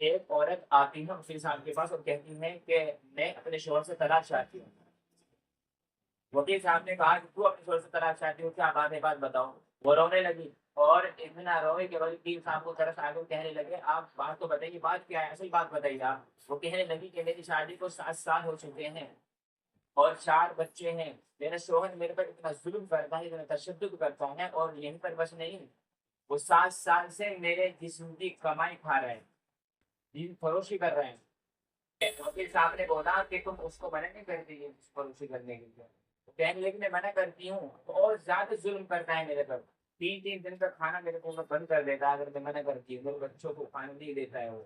ایک عورت آتی ہے وکیل صاحب کے پاس اور کہتی ہے کہ میں اپنے شوہر سے طلاق چاہتی ہوں۔ وکیل صاحب نے کہا کہ تو اپنے شوہر سے طلاق چاہتی ہو، کیا بات ہے، بات بتاؤ۔ وہ رونے لگی اور اتنا روئے کہ وکیل صاحب کو طرف آگے کہنے لگے آپ بات تو بتائیے، بات کیا ہے، اصل بات بتائیے آپ۔ وہ کہنے لگی کہ میری شادی کو 7 سال ہو چکے ہیں اور 4 بچے ہیں۔ میرا شوہر میرے پر اتنا ظلم کرتا ہے، اتنا تشدد کرتا ہے، اور یہیں پر بس نہیں، وہ 7 سال سے میرے جسم کی کمائی کھا رہے ہیں، دین فروشی کر رہے ہیں۔ وکیل صاحب نے بولا کہ تم اس کو منع نہیں کرتی دین فروشی کرنے کے لیے؟ تو کہنے لگی میں منع کرتی ہوں تو اور زیادہ ظلم کرتا ہے میرے پر، 3 3 دن کا کھانا میرے کو بند کر دیتا ہے اگر میں منع کرتی ہوں، میرے بچوں کو کھانا نہیں دیتا ہے وہ۔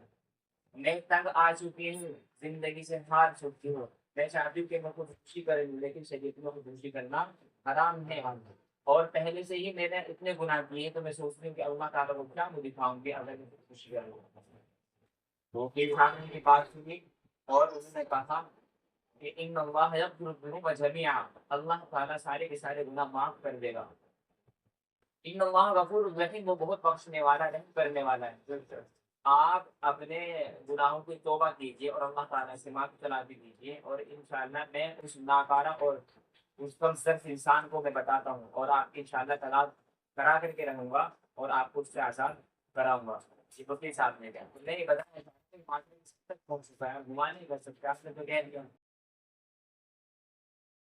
میں تنگ آ چکی ہوں، زندگی سے ہار چکی ہوں، میں چاہتی ہوں کہ میں خود خوشی کروں لیکن شریعت میں خود خوشی کرنا حرام ہے، اور پہلے سے ہی میں نے اتنے گناہ کیے ہیں تو میں سوچتی ہوں کہ اللہ تعالیٰ کو کیا مجھے دکھاؤں گی اگر میں خود خوشی کروں۔ تو پھر ہم نے کی بات سنی اور انہوں نے کہا کہ ان اللہ یغفر الذنوب جميعا، اللہ تعالیٰ سارے کے سارے گناہ معاف کر دے گا۔ ان اللہ غفور الرحیم، وہ بہت بخشنے والا رحم کرنے والا ہے۔ آپ اپنے گناہوں کی توبہ کیجیے اور اللہ تعالیٰ سے معافی طلبی کیجیے، اور انشاءاللہ میں اس ناکارہ اور اس کم صرف انسان کو میں بتاتا ہوں اور آپ کی انشاءاللہ طلاق کرا کر کے رہوں گا اور آپ کو اس سے آزاد کراؤں گا۔ یہ وکیل صاحب نے کہا نہیں بتایا، معاشرے میں سب تک پہنچ چکا ہے، گمان نہیں کر سکتے، آپ نے تو کہہ دیا۔